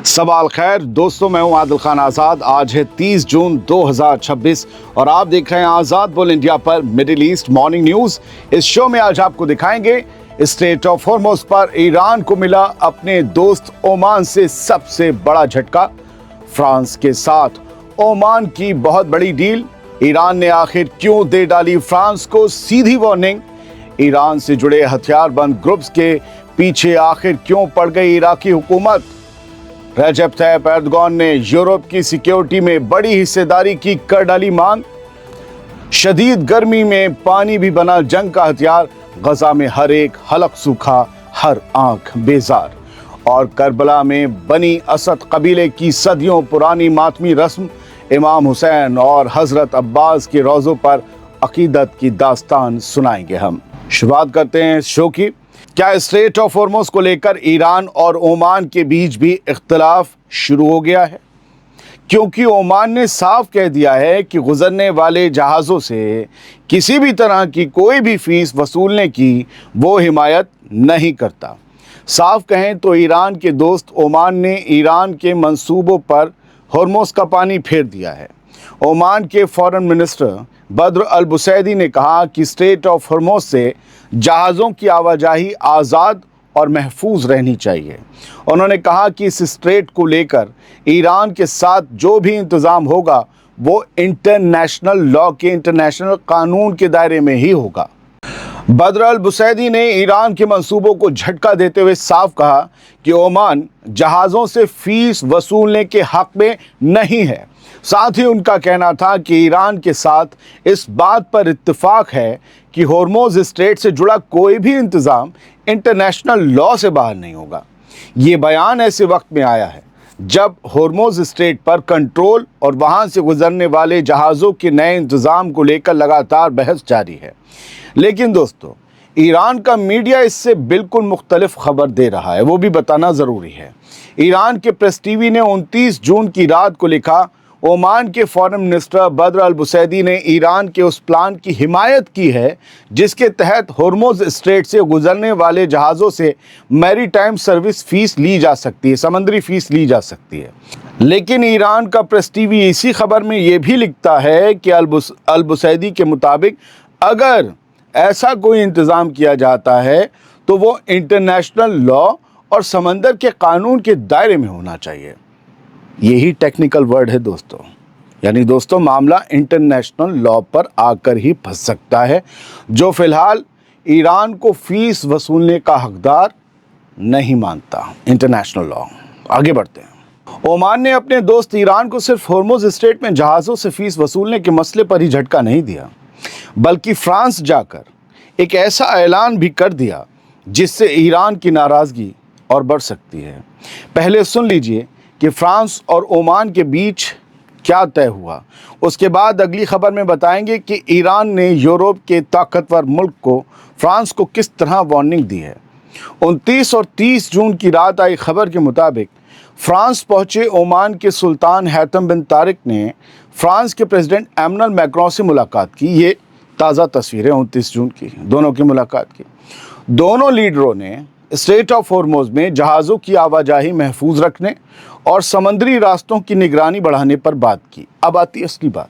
सवाल खैर दोस्तों, मैं हूं आदिल खान आज़ाद। आज है 30 जून 2026 और आप देख रहे हैं आज़ाद बोल इंडिया पर मिडिल ईस्ट मॉर्निंग न्यूज़। इस शो में आज आपको दिखाएंगे स्ट्रेट ऑफ हॉर्मुज़ पर ईरान को मिला अपने दोस्त ओमान से सबसे बड़ा झटका। फ्रांस के साथ ओमान की बहुत बड़ी डील। ईरान ने आखिर क्यों दे डाली फ्रांस को सीधी वार्निंग। ईरान से जुड़े हथियारबंद ग्रुप्स के पीछे आखिर क्यों पड़ गई इराकी हुकूमत। रजब तैयब एर्दोगान ने यूरोप की सिक्योरिटी में बड़ी हिस्सेदारी की कर डाली मांग। शदीद गर्मी में पानी भी बना जंग का हथियार। गजा में हर एक हलक सूखा, हर आंख बेजार। और करबला में बनी असद कबीले की सदियों पुरानी मातमी रस्म। इमाम हुसैन और हजरत अब्बास के रोज़ों पर अकीदत की दास्तान सुनाएंगे हम। शुरुआत करते हैं इस शो की। क्या स्ट्रेट ऑफ हॉर्मुज़ को लेकर ईरान और ओमान के बीच भी इख्तिलाफ शुरू हो गया है? क्योंकि ओमान ने साफ कह दिया है कि गुजरने वाले जहाज़ों से किसी भी तरह की कोई भी फीस वसूलने की वो हिमायत नहीं करता। साफ कहें तो ईरान के दोस्त ओमान ने ईरान के मंसूबों पर हॉर्मुज़ का पानी फेर दिया है। ओमान के फॉरेन मिनिस्टर बद्र अल बुसैदी ने कहा कि स्ट्रेट ऑफ हॉर्मुज़ से जहाज़ों की आवाजाही आज़ाद और महफूज रहनी चाहिए। उन्होंने कहा कि इस स्ट्रेट को लेकर ईरान के साथ जो भी इंतज़ाम होगा वो इंटरनेशनल लॉ के, इंटरनेशनल कानून के दायरे में ही होगा। बद्र अल बुसैदी ने ईरान के मंसूबों को झटका देते हुए साफ कहा कि ओमान जहाज़ों से फीस वसूलने के हक में नहीं है। साथ ही उनका कहना था कि ईरान के साथ इस बात पर इत्तेफाक है कि हॉर्मुज़ स्ट्रेट से जुड़ा कोई भी इंतज़ाम इंटरनेशनल लॉ से बाहर नहीं होगा। ये बयान ऐसे वक्त में आया है जब हॉर्मुज़ स्ट्रेट पर कंट्रोल और वहाँ से गुजरने वाले जहाज़ों के नए इंतज़ाम को लेकर लगातार बहस जारी है। लेकिन दोस्तों, ईरान का मीडिया इससे बिल्कुल मुख्तलिफ खबर दे रहा है, वो भी बताना ज़रूरी है। ईरान के प्रेस टीवी ने 29 जून की रात को लिखा, ओमान के फॉरेन मिनिस्टर बद्र अल बुसैदी ने ईरान के उस प्लान की हिमायत की है जिसके तहत हॉर्मुज़ स्ट्रेट से गुजरने वाले जहाज़ों से मैरीटाइम सर्विस फीस ली जा सकती है, समंदरी फीस ली जा सकती है। लेकिन ईरान का प्रेस टीवी इसी खबर में ये भी लिखता है कि अल बुसैदी के मुताबिक अगर ऐसा कोई इंतज़ाम किया जाता है तो वो इंटरनेशनल लॉ और समंदर के कानून के दायरे में होना चाहिए। यही टेक्निकल वर्ड है दोस्तों। यानी दोस्तों, मामला इंटरनेशनल लॉ पर आकर ही फंस सकता है, जो फिलहाल ईरान को फीस वसूलने का हकदार नहीं मानता इंटरनेशनल लॉ। आगे बढ़ते हैं। ओमान ने अपने दोस्त ईरान को सिर्फ हॉर्मुज़ स्ट्रेट में जहाज़ों से फीस वसूलने के मसले पर ही झटका नहीं दिया, बल्कि फ्रांस जाकर एक ऐसा ऐलान भी कर दिया जिससे ईरान की नाराज़गी और बढ़ सकती है। पहले सुन लीजिए कि फ्रांस और ओमान के बीच क्या तय हुआ, उसके बाद अगली खबर में बताएंगे कि ईरान ने यूरोप के ताकतवर मुल्क को, फ्रांस को किस तरह वार्निंग दी है। 29 और 30 जून की रात आई खबर के मुताबिक फ्रांस पहुंचे ओमान के सुल्तान हैतम बिन तारिक ने फ्रांस के प्रेसिडेंट एमनुअल मैक्रों से मुलाकात की। ये ताज़ा तस्वीरें 29 जून की, दोनों की मुलाकात की। दोनों लीडरों ने स्ट्रेट ऑफ हॉर्मुज़ में जहाज़ों की आवाजाही महफूज रखने और समंदरी रास्तों की निगरानी बढ़ाने पर बात की। अब आती असली बात।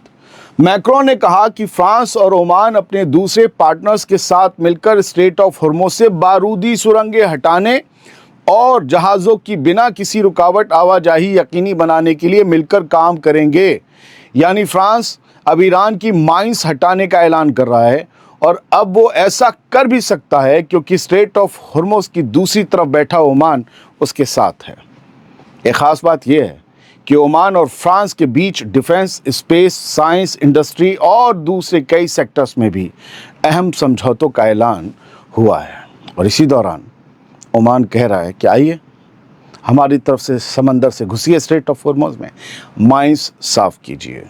मैक्रों ने कहा कि फ्रांस और ओमान अपने दूसरे पार्टनर्स के साथ मिलकर स्ट्रेट ऑफ हॉर्मुज़ से बारूदी सुरंगें हटाने और जहाज़ों की बिना किसी रुकावट आवाजाही यकीनी बनाने के लिए मिलकर काम करेंगे। यानी फ्रांस अब ईरान की माइंस हटाने का ऐलान कर रहा है और अब वो ऐसा कर भी सकता है क्योंकि स्ट्रेट ऑफ हॉर्मुज़ की दूसरी तरफ बैठा ओमान उसके साथ है। एक ख़ास बात यह है कि ओमान और फ्रांस के बीच डिफेंस, स्पेस, साइंस, इंडस्ट्री और दूसरे कई सेक्टर्स में भी अहम समझौतों का ऐलान हुआ है। और इसी दौरान ओमान कह रहा है कि आइए हमारी तरफ से समंदर से घुसिए स्ट्रेट ऑफ हॉर्मुज़ में, माइंस साफ़ कीजिए,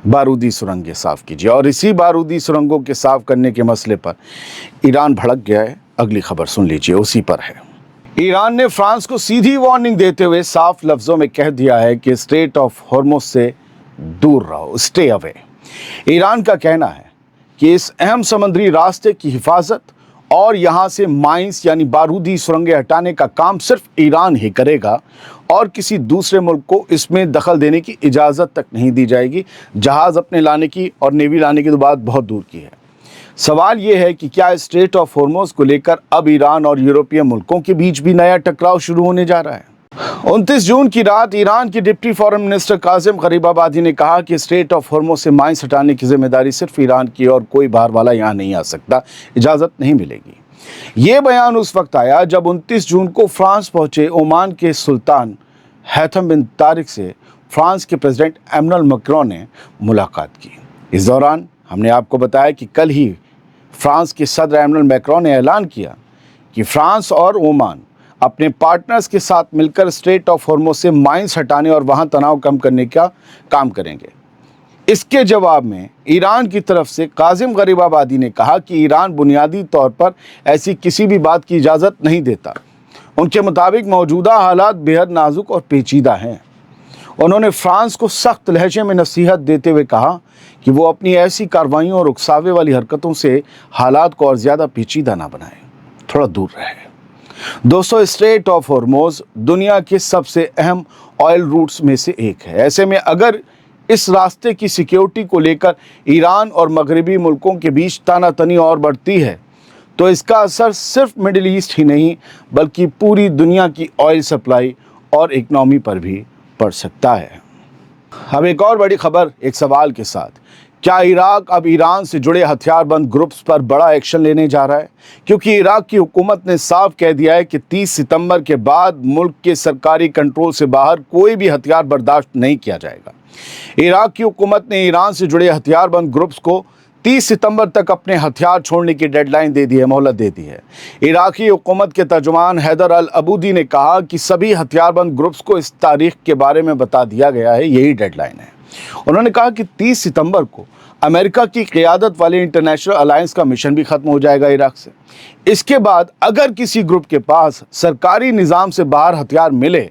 बारूदी सुरंगें साफ़ कीजिए। और इसी बारूदी सुरंगों के साफ़ करने के मसले पर ईरान भड़क गया है। अगली खबर सुन लीजिए, उसी पर है। ईरान ने फ्रांस को सीधी वार्निंग देते हुए साफ लफ्ज़ों में कह दिया है कि स्ट्रेट ऑफ हॉर्मुज़ से दूर रहो, स्टे अवे। ईरान का कहना है कि इस अहम समुद्री रास्ते की हिफाजत اور यहाँ से माइंस यानी बारूदी सुरंगें हटाने का काम सिर्फ ईरान ही करेगा और किसी दूसरे मुल्क को इसमें दखल देने की इजाज़त तक नहीं दी जाएगी। जहाज़ अपने लाने की और नेवी लाने की तो बात बहुत दूर की है। सवाल ये है कि क्या स्ट्रेट ऑफ हॉर्मोज को लेकर अब ईरान और यूरोपीय मुल्कों के बीच भी नया टकराव शुरू होने जा रहा है। 29 जून की रात ईरान के deputy foreign minister Qasim Gharibabadi ने कहा कि स्ट्रेट ऑफ हॉर्मोज से माइंस हटाने की जिम्मेदारी सिर्फ ईरान की और कोई बाहर वाला यहाँ नहीं आ सकता, इजाज़त नहीं मिलेगी। ये बयान उस वक्त आया जब 29 जून को फ्रांस पहुंचे ओमान के सुल्तान हैथम बिन तारिक से फ्रांस के प्रेसिडेंट एमनुअल मैक्रों ने मुलाकात की। इस दौरान हमने आपको बताया कि कल ही फ्रांस के सदर एमनुअल मैक्रों ने ऐलान किया कि फ्रांस और ओमान अपने पार्टनर्स के साथ मिलकर स्ट्रेट ऑफ हॉर्मोज से माइंस हटाने और वहां तनाव कम करने का काम करेंगे। इसके जवाब में ईरान की तरफ से कासिम गरीबाबादी ने कहा कि ईरान बुनियादी तौर पर ऐसी किसी भी बात की इजाज़त नहीं देता। उनके मुताबिक मौजूदा हालात बेहद नाजुक और पेचीदा हैं। उन्होंने फ्रांस को सख्त लहजे में नसीहत देते हुए कहा कि वो अपनी ऐसी कार्रवाइयों और उकसावे वाली हरकतों से हालात को और ज़्यादा पेचीदा ना बनाए, थोड़ा दूर रहे। दोस्तों, स्ट्रेट ऑफ हॉर्मोज दुनिया के सबसे अहम ऑयल रूट्स में से एक है। ऐसे में अगर इस रास्ते की सिक्योरिटी को लेकर ईरान और मगरबी मुल्कों के बीच तानातनी और बढ़ती है तो इसका असर सिर्फ मिडिल ईस्ट ही नहीं बल्कि पूरी दुनिया की ऑयल सप्लाई और इकनॉमी पर भी पड़ सकता है। अब एक और बड़ी खबर एक सवाल के साथ, क्या इराक अब ईरान से जुड़े हथियारबंद ग्रुप्स पर बड़ा एक्शन लेने जा रहा है? क्योंकि इराक की हुकूमत ने साफ कह दिया है कि 30 सितंबर के बाद मुल्क के सरकारी कंट्रोल से बाहर कोई भी हथियार बर्दाश्त नहीं किया जाएगा। इराक की हुकूमत ने ईरान से जुड़े हथियारबंद ग्रुप्स को 30 सितंबर तक अपने हथियार छोड़ने की डेडलाइन दे दी है, मोहलत दे दी है। इराकी हुकूमत के तर्जुमान हैदर अल अबूदी ने कहा कि सभी हथियारबंद ग्रुप्स को इस तारीख के बारे में बता दिया गया है, यही डेडलाइन है। उन्होंने कहा कि 30 सितंबर को अमेरिका की क़ियादत वाले इंटरनेशनल अलायंस का मिशन भी ख़त्म हो जाएगा इराक से। इसके बाद अगर किसी ग्रुप के पास सरकारी निज़ाम से बाहर हथियार मिले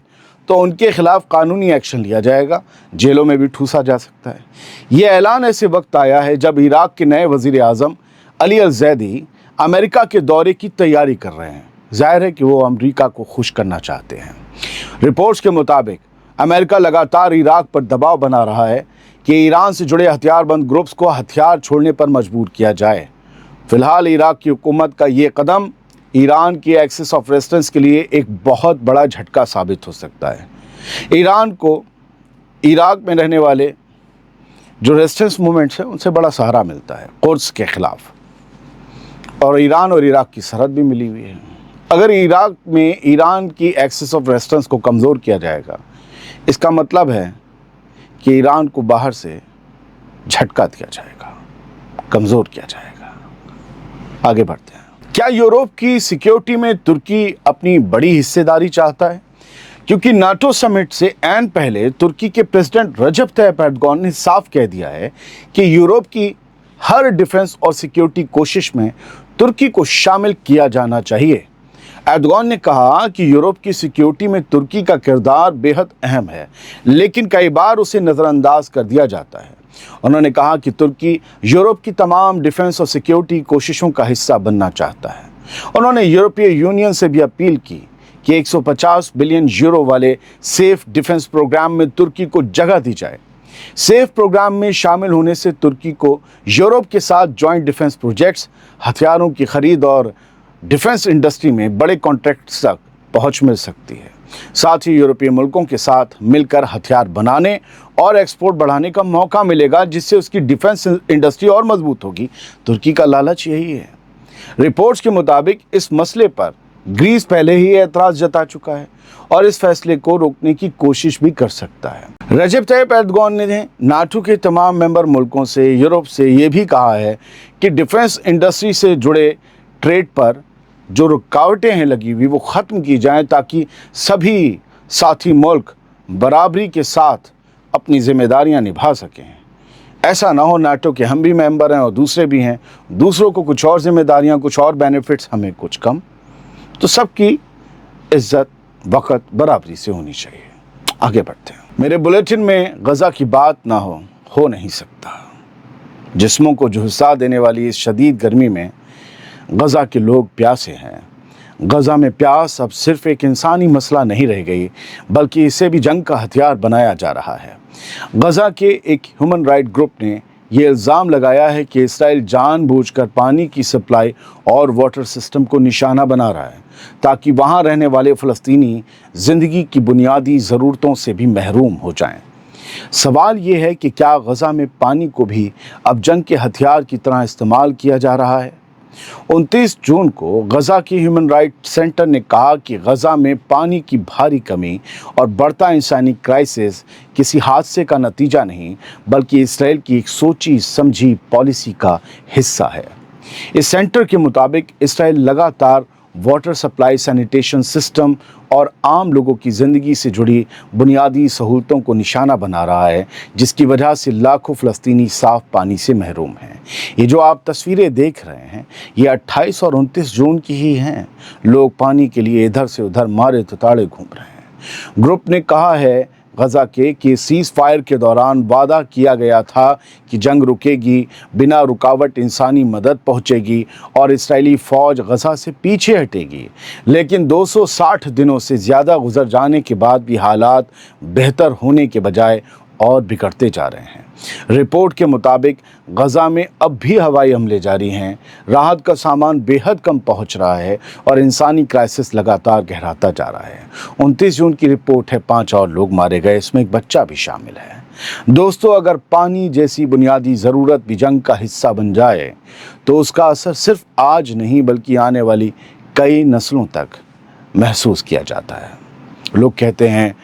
तो उनके खिलाफ कानूनी एक्शन लिया जाएगा, जेलों में भी ठूसा जा सकता है। ये ऐलान ऐसे वक्त आया है जब इराक के नए वज़ीर आज़म अली अल ज़ैदी अमेरिका के दौरे की तैयारी कर रहे हैं। जाहिर है कि वो अमेरिका को खुश करना चाहते हैं। रिपोर्ट्स के मुताबिक अमेरिका लगातार इराक पर दबाव बना रहा है कि ईरान से जुड़े हथियारबंद ग्रुप्स को हथियार छोड़ने पर मजबूर किया जाए। फिलहाल इराक की हुकूमत का ये कदम ईरान की एक्सिस ऑफ रेजिस्टेंस के लिए एक बहुत बड़ा झटका साबित हो सकता है। ईरान को इराक में रहने वाले जो रेजिस्टेंस मूवमेंट्स हैं उनसे बड़ा सहारा मिलता है कुर्स के ख़िलाफ़, और ईरान और इराक की सरहद भी मिली हुई है। अगर इराक में ईरान की एक्सिस ऑफ रेजिस्टेंस को कमज़ोर किया जाएगा, इसका मतलब है कि ईरान को बाहर से झटका दिया जाएगा, कमज़ोर किया जाएगा। आगे बढ़ते हैं। क्या यूरोप की सिक्योरिटी में तुर्की अपनी बड़ी हिस्सेदारी चाहता है? क्योंकि नाटो समिट से ऐन पहले तुर्की के प्रेसिडेंट रजब तय्यप एर्दोगान ने साफ कह दिया है कि यूरोप की हर डिफेंस और सिक्योरिटी कोशिश में तुर्की को शामिल किया जाना चाहिए। एर्दोगान ने कहा कि यूरोप की सिक्योरिटी में तुर्की का किरदार बेहद अहम है, लेकिन कई बार उसे नज़रअंदाज कर दिया जाता है। उन्होंने कहा कि तुर्की यूरोप की तमाम डिफेंस और सिक्योरिटी कोशिशों का हिस्सा बनना चाहता है। उन्होंने यूरोपीय यूनियन से भी अपील की कि 150 बिलियन यूरो वाले सेफ डिफेंस प्रोग्राम में तुर्की को जगह दी जाए। सेफ प्रोग्राम में शामिल होने से तुर्की को यूरोप के साथ जॉइंट डिफेंस प्रोजेक्ट्स, हथियारों की खरीद और डिफेंस इंडस्ट्री में बड़े कॉन्ट्रैक्ट्स तक पहुंच मिल सकती है। साथ ही यूरोपीय मुल्कों के साथ मिलकर हथियार बनाने और एक्सपोर्ट बढ़ाने का मौका मिलेगा, जिससे उसकी डिफेंस इंडस्ट्री और मजबूत होगी। तुर्की का लालच यही है। रिपोर्ट्स के मुताबिक इस मसले पर ग्रीस पहले ही एतराज़ जता चुका है और इस फैसले को रोकने की कोशिश भी कर सकता है। रजब तय्यप एर्दोगान ने नाटो के तमाम मेंबर मुल्कों से, यूरोप से ये भी कहा है कि डिफेंस इंडस्ट्री से जुड़े ट्रेड पर जो रुकावटें हैं लगी हुई वो ख़त्म की जाएं, ताकि सभी साथी मुल्क बराबरी के साथ अपनी जिम्मेदारियां निभा सकें। ऐसा ना हो नाटो के हम भी मेंबर हैं और दूसरे भी हैं, दूसरों को कुछ और जिम्मेदारियां, कुछ और बेनिफिट्स, हमें कुछ कम। तो सबकी इज्जत वक़्त बराबरी से होनी चाहिए। आगे बढ़ते हैं। मेरे बुलेटिन में गज़ा की बात ना हो नहीं सकता। जिस्मों को झुलसा देने वाली इस शदीद गर्मी में गज़ा के लोग प्यासे हैं। गज़ा में प्यास अब सिर्फ एक इंसानी मसला नहीं रह गई, बल्कि इसे भी जंग का हथियार बनाया जा रहा है। गज़ा के एक ह्यूमन राइट ग्रुप ने ये इल्ज़ाम लगाया है कि इसराइल जानबूझकर पानी की सप्लाई और वाटर सिस्टम को निशाना बना रहा है, ताकि वहाँ रहने वाले फ़लस्तीनी ज़िंदगी की बुनियादी ज़रूरतों से भी महरूम हो जाएं। सवाल ये है कि क्या गज़ा में पानी को भी अब जंग के हथियार की तरह इस्तेमाल किया जा रहा है? 29 जून को गज़ा की ह्यूमन राइट सेंटर ने कहा कि गज़ा में पानी की भारी कमी और बढ़ता इंसानी क्राइसिस किसी हादसे का नतीजा नहीं, बल्कि इसराइल की एक सोची समझी पॉलिसी का हिस्सा है। इस सेंटर के मुताबिक इसराइल लगातार वाटर सप्लाई, सैनिटेशन सिस्टम और आम लोगों की ज़िंदगी से जुड़ी बुनियादी सहूलतों को निशाना बना रहा है, जिसकी वजह से लाखों फ़लस्तीनी साफ़ पानी से महरूम हैं। ये जो आप तस्वीरें देख रहे हैं, ये 28 और 29 जून की ही हैं। लोग पानी के लिए इधर से उधर मारे तुताड़े घूम रहे हैं। ग्रुप ने कहा है गज़ा के कि सीज़ फायर के दौरान वादा किया गया था कि जंग रुकेगी, बिना रुकावट इंसानी मदद पहुंचेगी और इस्राएली फ़ौज गज़ा से पीछे हटेगी। लेकिन 260 दिनों से ज़्यादा गुजर जाने के बाद भी हालात बेहतर होने के बजाय और बिगड़ते जा रहे हैं। रिपोर्ट के मुताबिक गज़ा में अब भी हवाई हमले जारी हैं, राहत का सामान बेहद कम पहुंच रहा है और इंसानी क्राइसिस लगातार गहराता जा रहा है। 29 जून की रिपोर्ट है 5 और लोग मारे गए, इसमें एक बच्चा भी शामिल है। दोस्तों, अगर पानी जैसी बुनियादी ज़रूरत भी जंग का हिस्सा बन जाए तो उसका असर सिर्फ आज नहीं बल्कि आने वाली कई नस्लों तक महसूस किया जाता है। लोग कहते हैं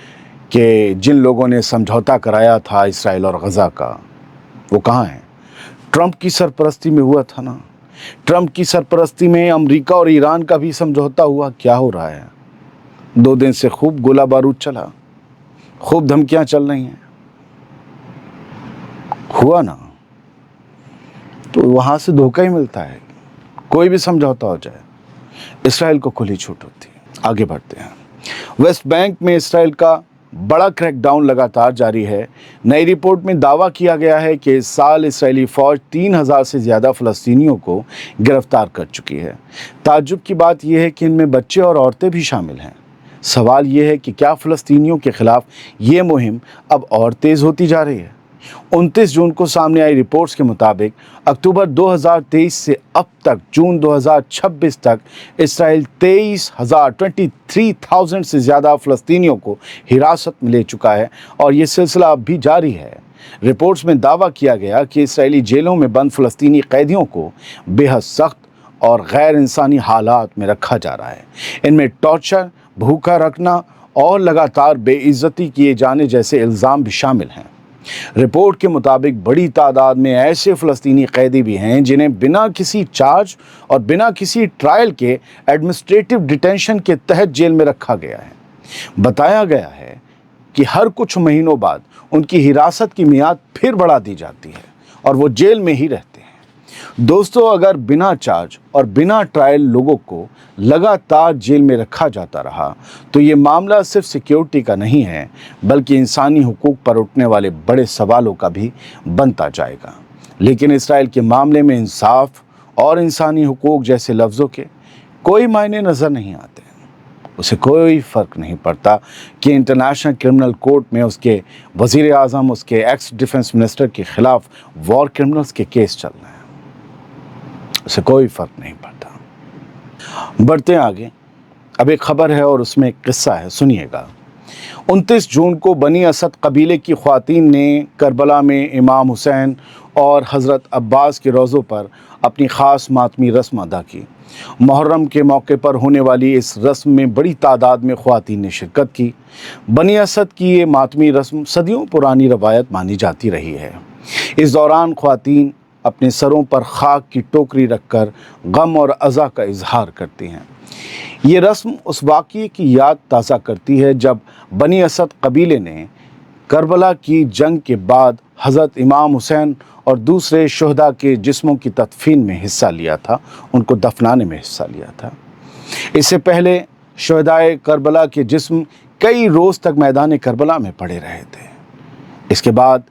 कि जिन लोगों ने समझौता कराया था इसराइल और गज़ा का, वो कहाँ हैं? ट्रंप की सरपरस्ती में हुआ था ना। ट्रंप की सरपरस्ती में अमेरिका और ईरान का भी समझौता हुआ। क्या हो रहा है? 2 दिन से खूब गोला बारूद चला, खूब धमकियां चल रही हैं। हुआ ना, तो वहाँ से धोखा ही मिलता है। कोई भी समझौता हो जाए, इसराइल को खुली छूट होती है। आगे बढ़ते हैं। वेस्ट बैंक में इसराइल का बड़ा क्रैकडाउन लगातार जारी है। नई रिपोर्ट में दावा किया गया है कि इस साल इसराइली फ़ौज 3000 से ज़्यादा फ़लस्तीनियों को गिरफ्तार कर चुकी है। ताज्जुब की बात यह है कि इनमें बच्चे और औरतें भी शामिल हैं। सवाल ये है कि क्या फ़लस्तीनियों के ख़िलाफ़ ये मुहिम अब और तेज़ होती जा रही है? 29 जून को सामने आई रिपोर्ट्स के मुताबिक अक्टूबर 2023 से अब तक जून 2026 तक इसराइल 23,000 से ज़्यादा फ़लस्तीनियों को हिरासत में ले चुका है और ये सिलसिला अब भी जारी है। रिपोर्ट्स में दावा किया गया कि इसराइली जेलों में बंद फ़लस्तीनी कैदियों को बेहद सख्त और गैर इंसानी हालात में रखा जा रहा है। इनमें टॉर्चर, भूखा रखना और लगातार बेइज्जती किए जाने जैसे इल्ज़ाम भी शामिल हैं। रिपोर्ट के मुताबिक बड़ी तादाद में ऐसे फ़लस्तीनी कैदी भी हैं जिन्हें बिना किसी चार्ज और बिना किसी ट्रायल के एडमिनिस्ट्रेटिव डिटेंशन के तहत जेल में रखा गया है। बताया गया है कि हर कुछ महीनों बाद उनकी हिरासत की मियाद फिर बढ़ा दी जाती है और वो जेल में ही रहते हैं। दोस्तों, अगर बिना चार्ज और बिना ट्रायल लोगों को लगातार जेल में रखा जाता रहा तो ये मामला सिर्फ सिक्योरिटी का नहीं है बल्कि इंसानी हुकूक पर उठने वाले बड़े सवालों का भी बनता जाएगा। लेकिन इसराइल के मामले में इंसाफ और इंसानी हुकूक जैसे लफ्ज़ों के कोई मायने नज़र नहीं आते। उसे कोई फ़र्क नहीं पड़ता कि इंटरनेशनल क्रिमिनल कोर्ट में उसके वज़ीर आज़म, उसके एक्स डिफेंस मिनिस्टर के ख़िलाफ़ वॉर क्रिमिनल्स के केस चल रहे हैं। उसे कोई फ़र्क नहीं पड़ता। बढ़ते हैं आगे। अब एक ख़बर है और उसमें एक किस्सा है, सुनिएगा। 29 जून को बनी असद कबीले की ख़वातीन ने करबला में इमाम हुसैन और हज़रत अब्बास के रोज़ों पर अपनी ख़ास मातमी रस्म अदा की। मुहर्रम के मौके पर होने वाली इस रस्म में बड़ी तादाद में ख़वातीन ने शिरकत की। बनी असद की ये मातमी रस्म सदियों पुरानी रवायत मानी जाती रही है। इस दौरान ख़वातीन अपने सरों पर खाक की टोकरी रखकर गम और अज़ा का इजहार करती हैं। ये रस्म उस वाक़ये की याद ताज़ा करती है जब बनी असद कबीले ने करबला की जंग के बाद हज़रत इमाम हुसैन और दूसरे शुहदा के जिस्मों की तदफीन में हिस्सा लिया था, उनको दफनाने में हिस्सा लिया था। इससे पहले शुहदाए करबला के जिस्म कई रोज़ तक मैदान करबला में पड़े रहे थे। इसके बाद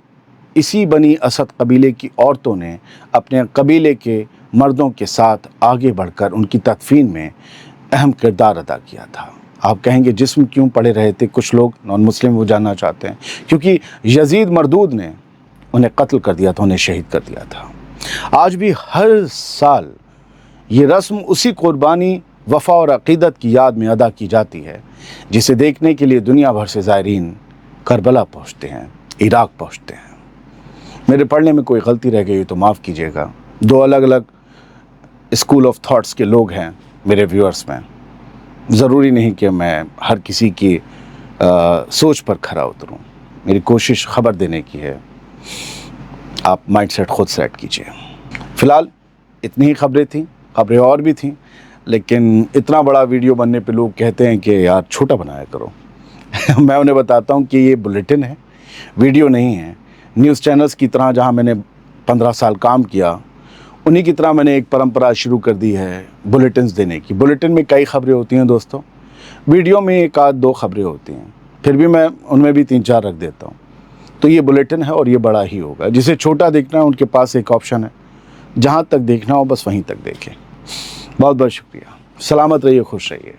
इसी बनी असद कबीले की औरतों ने अपने कबीले के मर्दों के साथ आगे बढ़कर उनकी तदफीन में अहम किरदार अदा किया था। आप कहेंगे जिस्म क्यों पड़े रहे थे, कुछ लोग नॉन मुस्लिम वो जानना चाहते हैं, क्योंकि यजीद मरदूद ने उन्हें कत्ल कर दिया था, उन्हें शहीद कर दिया था। आज भी हर साल ये रस्म उसी कुर्बानी, वफ़ा और अक़ीदत की याद में अदा की जाती है, जिसे देखने के लिए दुनिया भर से ज़ायरीन करबला पहुँचते हैं, इराक़ पहुँचते हैं। मेरे पढ़ने में कोई गलती रह गई तो माफ़ कीजिएगा। दो अलग अलग स्कूल ऑफ थॉट्स के लोग हैं मेरे व्यूअर्स में, ज़रूरी नहीं कि मैं हर किसी की सोच पर खरा उतरूं। मेरी कोशिश खबर देने की है, आप माइंड सेट ख़ुद सेट कीजिए। फ़िलहाल इतनी ही खबरें थीं, खबरें और भी थीं, लेकिन इतना बड़ा वीडियो बनने पे लोग कहते हैं कि यार छोटा बनाया करो। मैं उन्हें बताता हूँ कि ये बुलेटिन है, वीडियो नहीं है। न्यूज़ चैनल्स की तरह जहाँ मैंने 15 साल काम किया, उन्हीं की तरह मैंने एक परंपरा शुरू कर दी है बुलेटिन्स देने की। बुलेटिन में कई खबरें होती हैं दोस्तों, वीडियो में एक आध दो खबरें होती हैं, फिर भी मैं उनमें भी 3-4 रख देता हूँ। तो ये बुलेटिन है और ये बड़ा ही होगा। जिसे छोटा देखना है उनके पास एक ऑप्शन है, जहाँ तक देखना हो बस वहीं तक देखें। बहुत बहुत शुक्रिया। सलामत रहिए, खुश रहिए।